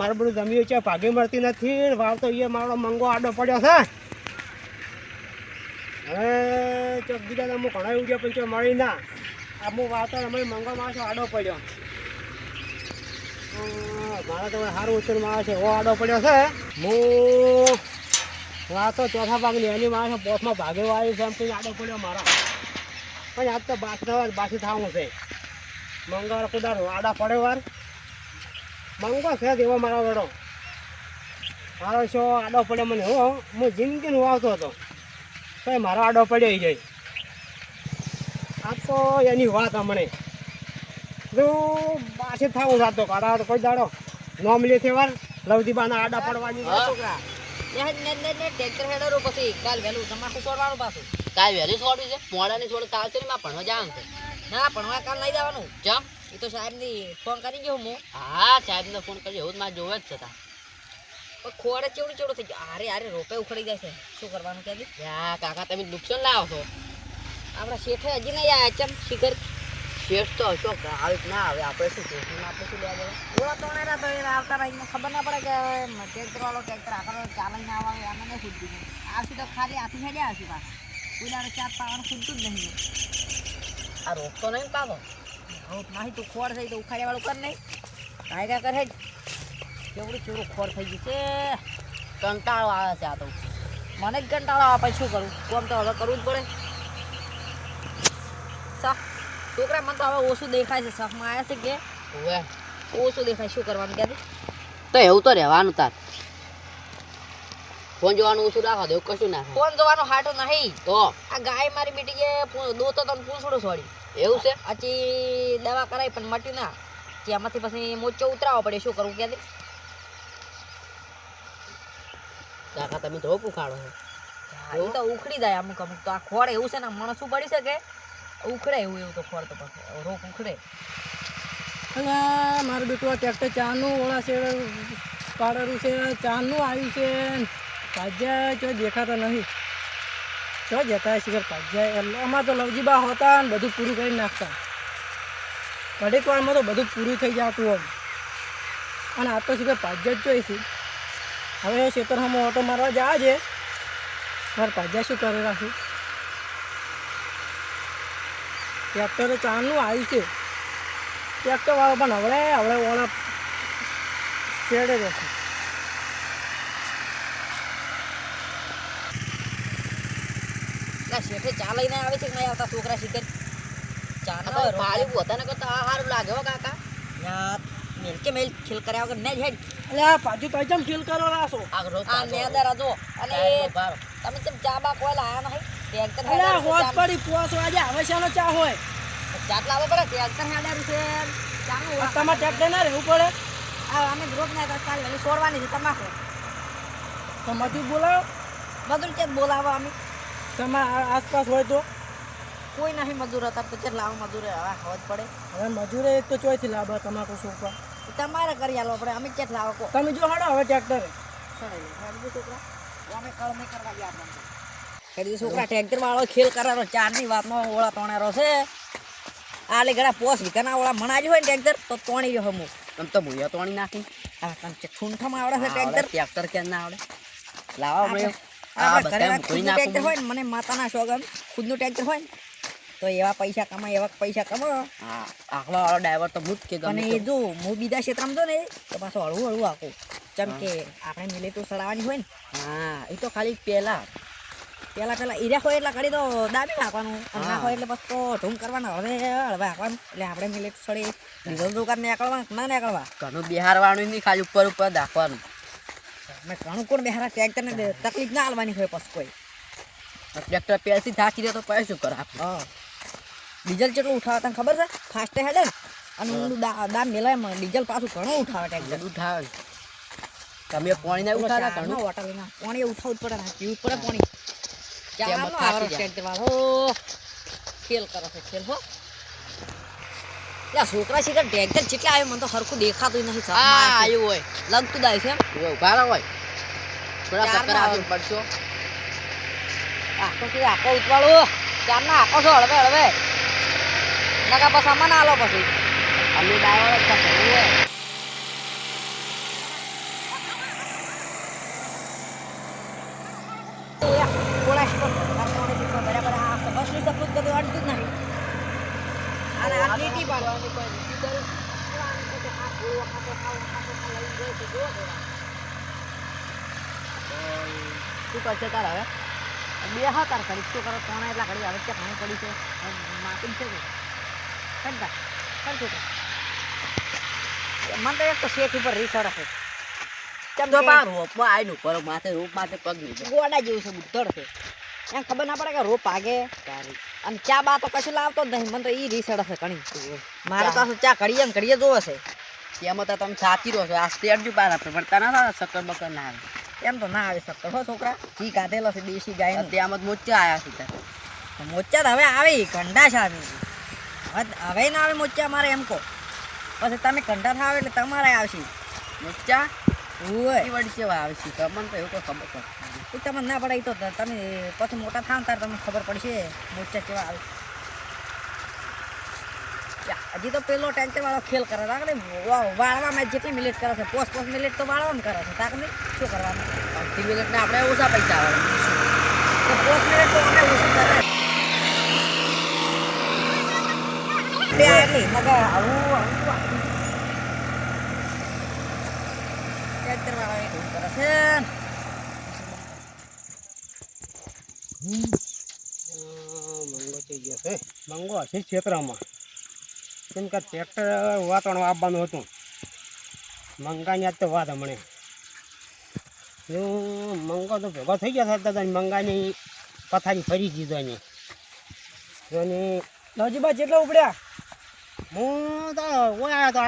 મારું બધું જમીન છે ભાગે મળતી નથી વાવ તો એ મારો મંગો આડો પડ્યો છે હવે ચોક બીજા હું ઘણા એવું પણ ચો મળી ના આ હું વાવતો અમે મંગો માણસો આડો પડ્યો મારા તો સારું ઉત્તરમાં આવે છે એવો આડો પડ્યો છે હું વાતો ચોથા ભાગની એની માણસો પોથમાં ભાગે આવ્યું છે એમ કંઈ આડો પડ્યો મારા પણ આજ તો બાસી થવાનું છે મંગળ કુદાર આડા પડે વાર મંગો છે એવો મારો વડો મારો શો આડો પડ્યો મને હો હું જિંદગીનું આવતો હતો તો મારો આડો પડ્યો જાય આ તો એની વાત હમણે જો બાસી થવું જાતો કાઢા તો કોઈ દાડો નોમ લે છે વાર લવદીબાના આડા પડવાની છોકરા ટ્રેક્ટર હેડરો પછી કાલ વહેલું તમાકુ છોડવાનું પાછું કાલ વહેલી છોડવી છે મોડાની છોડ કાલ છે માં ભણવા જવાનું છે ના ભણવા કાલ નહીં જવાનું જમ એ તો સાહેબની ફોન કરી ગયો હું હા સાહેબને ફોન કર્યો એવું જ મારે જોવે જ છે તા ખોડે ચેવડું ચેવડું થઈ ગયું અરે રોપે ઉખડી જાય છે શું કરવાનું કે યા કાકા તમે નુકસાન લાવો છો આપણા શેઠે હજી નહીં આવ્યા ચમ શિખર શેઠ તો હશો આવે ના આવે આપણે શું શેઠ આપણે શું લેવા દેવા ઓળા તો આવતા રહી ખબર ના પડે કે ટ્રેક્ટર વાળો ટ્રેક્ટર આગળ ચાલીને આવવાનું એમાં નહીં ખૂટતું આવશું તો ખાલી હાથી હેડ્યા આવશું પાછું કોઈના ચાર પાવાનું ખૂટતું જ નહીં આ રોપતો નહીં પાવો રોપ નહીં તું ખોડ થઈ તો ઉખાડ્યા વાળું કર નહીં કાયદા કરે કેવડું કેવડું ખોડ થઈ ગયું છે કંટાળો આવે છે આ તો મને જ કંટાળો આવે પછી શું કરું કોમ તો હવે કરવું જ પડે છોકરા મને તો હવે ઓછું દેખાય છે શખમાં આવ્યા છે કે ઓછું દેખાય શું કરવાનું ક્યાંથી તો એવું તો રહેવાનું તાર ફોન જોવાનું ઓછું રાખો તો એવું કશું ના ફોન જોવાનું હાટું નહીં તો આ ગાય મારી બેટી દોતો તો પૂછડું છોડી એવું છે પછી દવા કરાવી પણ મટ્યું ના એમાંથી પછી મોચો ઉતરાવો પડે શું કરવું ક્યાંથી કાકા તમે તો ઉખાડો છો એ તો ઉખડી જાય અમુક અમુક તો આ ખોડ એવું છે ને મને શું પડી શકે ઉખડે એવું તો ખોડ તો પછી રોપ ઉખડે અને મારું બેટું આ ટ્રેક્ટર ચાનું ઓળા છે પાડેલું છે ચાનું આવ્યું છે ભાજ્યા જો દેખાતા નહીં જો જતા શિખર ભાજ્યા એટલે અમારે તો લવજીબા હોતા ને બધું પૂરું કરી નાખતા ઘડીક વારમાં તો બધું પૂરું થઈ જતું હોય અને આ તો શિખર ભાજ્યા જ જોઈશું હવે ખેતરમાં ઓટો મારવા જાય છે મારે ભાજ્યા શું કરી રાખું ટ્રેક્ટર ચાનું આવ્યું છે ટ્રેક્ટર વાળો પણ હવે ઓળા છેડે રહેશે શેઠે ચા લઈને આવે છે કે નહીં આવતા છોકરા શીખે ચા ભાડું પોતાને કરતા સારું લાગે હો કાકા યાર મેલ કે મેલ ખેલ કર્યા વગર નહીં હેડ એટલે આ પાછુ તો જેમ ફીલ કરો રાસો આ નેદર હતો અને તમે જેમ ચા બા કોઈ લાયા નહીં ટ્રેક્ટર એટલે હોત પડી પોસ વાજે હવે શાનો ચા હોય ચાટ લાવવો પડે ટ્રેક્ટર હેડારું છે ચાનું તમારે ટ્રેક્ટર ના રહેવું પડે આ અમે ગ્રુપ ના કાલ લઈને છોડવાની છે તમાકુ તમાથી બોલાવો બધું કે બોલાવો અમે તમારા આસપાસ હોય તો કોઈ નહીં મજૂર હતા તો ચાલ લાવો મજૂર હવે ખબર પડે હવે મજૂરે એક તો ચોયથી લાવે તમાકુ સોપા તમારે કરી આલો આપણે અમે ક્યાં લાવો કો તમે જો હડો હવે ટ્રેક્ટર છોકરા અમે કળમે કરવા ગયા આપણે છોકરા ટ્રેક્ટર વાળો ખેલ કરારો ચારની વાતમાં ઓળા તોણારો છે આ લે ઘણા પોસ વિકાના ઓળા મણાજી હોય ને ટ્રેક્ટર તો તોણી જો હમું તમ તો ભૂયા તોણી નાખી આ તમ ઠૂંઠામાં આવડે છે ટ્રેક્ટર કેમ ના આવડે લાવો આપણે આ બધા કોઈ ટ્રેક્ટર હોય ને મને માતાના શોગન ખુદનું ટ્રેક્ટર હોય ને તો એવા પૈસા કમાવો હા આખવા વાળો ડ્રાઈવર તો ભૂત કે અને એ જો હું બીજા ક્ષેત્રમાં જો ને તો પાછો હળવું આખું જેમ કે આપણે મિલેટું સડાવવાની હોય ને હા એ તો ખાલી પહેલા ઈરા હોય એટલે ઘડી તો દાબી નાખવાનું અને ના હોય એટલે પછી તો ઢૂંગ કરવાના હવે હાંકવાનું એટલે આપણે મિલેટું સડી ડીઝલ દુકાન નીકળવા ના નીકળવા ઘણું બિહારવાનું નહીં ખાલી ઉપર દાખવાનું મેં ઘણું કોણ બિહારા ટ્રેક્ટરને તકલીફ ના આવવાની હોય પછી કોઈ ટ્રેક્ટર પહેલથી થાકી દે તો પછી શું કરે હા ડીઝલ કેટલું ઉઠાવે તને ખબર છે ફાસ્ટ હેડે અને ઊંડું દામ મેલાય ડીઝલ પાછું ઘણું ઉઠાવે ટ્રેક્ટર ઉઠાવે તમે પાણી ના ઉઠાવે ઘણું વોટર લઈને પાણી ઉઠાવવું જ પડે ને પીવું જ પડે પાણી ચાલો આવરો ટ્રેક્ટર વાળો ખેલ કરે છે ખેલ હો છોકરા શીખર ટ્રેક્ટર જેટલા આવ્યો મને તો સરખું દેખાતું નથી આવ્યું હોય લગતું દાય છે ઉભા હોય થોડા ચક્કર આવવું પડશો આખો કે આખો ઉતવાળો ચારના આખો છો હળવે નકા પછી અમને આલો પછી અમે ડાયવર જ થશે જોવાની કોઈ રીતિ કરે. તો આને કહે કે આ ગોળો ખાતો ખાવ લઈને જાય છે, જો તો. શું કરશે તાર હવે? બે હા તાર ઘડી શું કરો કોણ એટલા ઘડી હવે ક્યાં ઘણી પડી છે માપી છે કે કંટા કર છોકરા. મને તો એક તો શેઠ ઉપર રીસડ છે. કેમ તો બાર રોપ આઈનું પર માથે રોપ માથે પગ લીધો ગોડા જેવું છે બુદ્ધડ છે. એમ ખબર ના પડે કે રોપ ભાગે અને ચા બા તો કશું લાવતો જ નહીં. મને તો ઈ રીસડ હશે ઘણી. મારે તો ચા ઘડીએ ને ઘડીએ જોવે છે. એમાં તો તમે સાચી રહો છો. આ સ્ટેટ જો પાર આપણે પડતા ના થાય શક્કર બક્કર ના આવે. એમ તો ના આવે શક્કર હો છોકરા. ઘી કાઢેલો છે દેશી ગાય ત્યાં મોચા આવ્યા છે. મોચા તો હવે આવે કંડા છે હવે ના આવે મોચા મારે એમ કહો. પછી તમે કંડા થાવ એટલે તમારે આવશે મોચા. વળી કેવા આવે છે તમને તો એવું કોઈ ખબર પડે એ તમને ના પડે. એ તો તમે પછી મોટા થાવ ત્યારે તમને ખબર પડશે મોચા કેવા આવે. હજી તો પેલો ટેન્ટર વાળો ખેલ કરે તાકને વાળવામાં જેટલી મિનિટ કરે છે 5 મિનિટ તો વાળવામાં કરે છે તાકને શું કરવાનું 5 મિનિટને આપણે ઓછા પૈસા આવે તો 5 મિનિટ તો અમે ઓછું કરે એટલી મગર આવું ટેન્ટર વાળો એ કરે છે. મંગો થઈ ગયો છે. મંગો હશે ક્ષેત્રમાં કેમ કે ટ્રેક્ટર વાતણ આપવાનું હતું. મંગાની આજ તો વાત હમણે મંગો તો ભેગો થઈ ગયા હતા. મંગાની પથારી ફરી દીધો એની નવજીભાઈ જેટલા ઉપડ્યા હું તો આવ્યો તો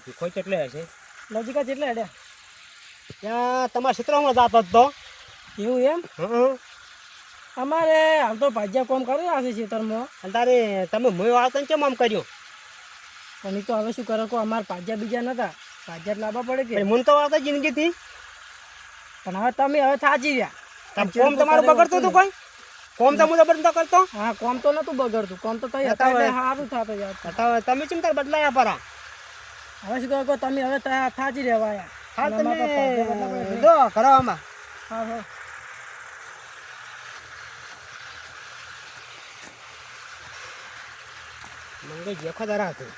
ભીખો કેટલે હશે નવજીકા જેટલા હેડ્યા ત્યાં તમારા ક્ષેત્રમાં જતો હતો. એવું એમ અમારે હાલ તો ભાજ્યા કોમ કરી રહ્યા છે ખેતરમાં. અને તારે તમે મોય આવતા ને કેમ આમ કર્યું? પણ એ તો હવે શું કરો કહો અમારે ભાજ્યા બીજા નતા ભાજ્યા લાવવા પડે કે મને તો આવતા જિંદગીથી. પણ હવે તમે હવે થાચી રહ્યા. કોમ તમારું બગડતું હતું કોઈ? કોમ તો હું જબરદસ્ત કરતો. હા કોમ તો નતું બગડતું કોમ તો તઈ હતા એટલે સારું થતું યાર. તમે ચિંતા બદલાયા પરા. હવે શું કહો તમે હવે થાચી રહેવાયા. હા તમે જો કરવામાં હા હા મંગે જેખો દરા હતું.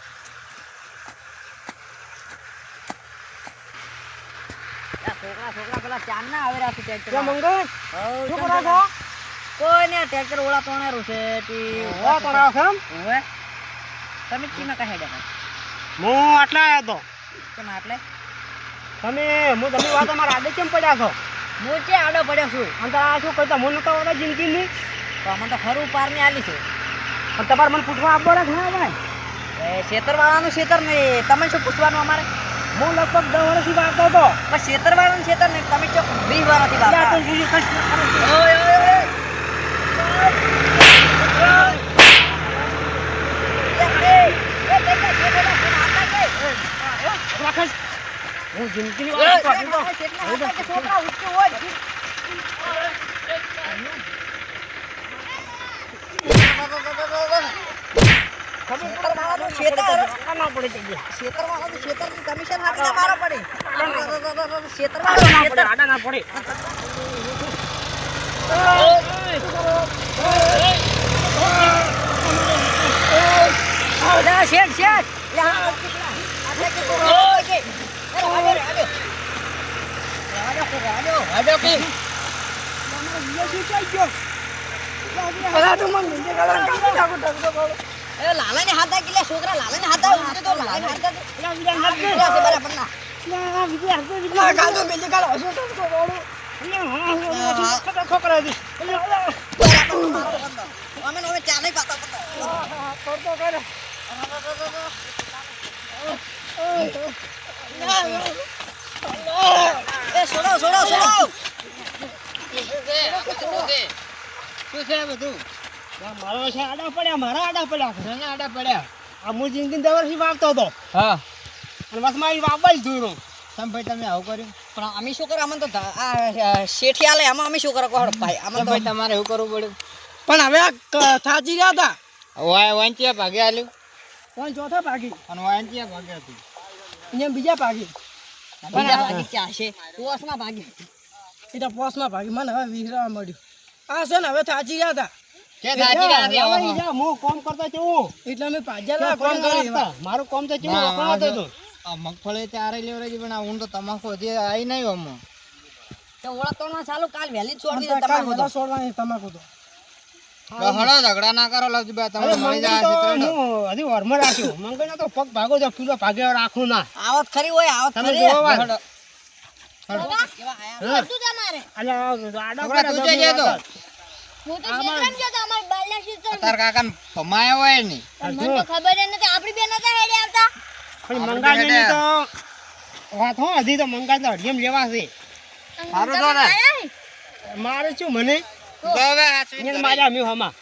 છોકરા પેલા ચાર ના આવે રહ્યા છે ટ્રેક્ટર. મંગે શું કરો છો? કોઈ ને ટ્રેક્ટર ઓળા તોણેરું છે તમે ચીમાં કહે ડે હું આટલા આવ્યો હતો. કેમ આટલે તમે વાત અમારા આડે કેમ પડ્યા છો? હું છે આડો પડ્યો છું. અને આ શું કરતા મને તો આવતા જિંદગીની તો અમને તો ખરું પારની આલી છે. પણ તમારે મને પૂછવા આપવાના જ ના ભાઈ. ખેતરવાળાનું ખેતર નહીં તમે શું પૂછવાનું અમારે? હું લગભગ 10 વર્ષથી વાગતો હતો. પણ ખેતરવાળાનું ખેતર નહીં તમે ચો 20 વર્ષથી વાગતા. હું જિંદગીની વાત કરું તો છોકરા ઉઠ્યો હોય કમિશન આપીને મારો પડે. આડા ના પડે. લાલાને હાથ દાખી છોકરા લાલાને હાથ દાખી તો લાલાને હાથ દાખી બરાબર ના છોકરા અમે હવે ચા નહીં પાતા મારો છે આડા પડ્યા મારા આડા પડ્યા ઘરના આડા પડ્યા. આ હું જિંદગી 10 વર્ષથી વાગતો હતો. હા અને બસ મારી વાપવા જ દૂર તમે ભાઈ તમે આવું કર્યું. પણ અમે શું કરો અમે તો આ શેઠી આલે આમાં અમે શું કરો કહો ભાઈ અમે તો તમારે એવું કરવું પડ્યું. પણ હવે આ થાચી રહ્યા હતા. વાંચ્યા ભાગે આલ્યું કોણ ચોથા ભાગી અને વાંચ્યા ભાગે હતું અહીંયા બીજા ભાગી બીજા ભાગી ચા છે પોસમાં ભાગી એ તો પોસમાં ભાગી મને હવે વિહરાવા મળ્યું. આ છે ને હવે થાચી ગયા હતા કે થાકી રહ્યા છે, લાવા આવો. ઈ જા, હું કોમ કરતો છું એટલે અમે પાજા ત્યાં કોમ પડી કરી રાખતા. મારું કોમ તો ચેવું ના, વખણાતું વાંધો. હતું. આ મગફળી ચારે લેવરેજી પણ આ ઊંઘ તો તમાકુ હજી આવી નહીં આમાં. તો ઓળા તોડવા ચાલુ કાલ વહેલી જ છોડી કાલ દે તમાકુ તો. વહેલા છોડવાની તમાકુ તો તો હળો ઝઘડા ના કરો લવજીભાઈ, અરે તમને મળી મંગળ જાય તો છે તો. હું હજી વરમાં રાખ્યું. મંગળનો તો પગ ભાગો તો કિલો ભાગે રાખું ના. આવત ખરી હોય આવત તમે ખરી. જોવો વાત. હળો. કેવા આયા? હા. બધું તમારે અલ્યા, આડા છોકરા, પડ્યા તું જઈ તો જતો. હું તો શેતરમ જતો અમાર બાલ્યા શેતરમ. તાર કાકાને ભમાયા હોય નહીં. પણ મને તો ખબર ય નથી આપણી બેન હતા હેડે આવતા પણ આપણે મંગાળની બેઠા. તો વાત હો, હજી તો મંગાળ તો હડિયમ લેવા છે. અને સારું તમે તો ને. આયા હે? મારે શું મને તો હવે આ સ્વીટ અહીંયા કરી. માર્યા મ્યું હમા.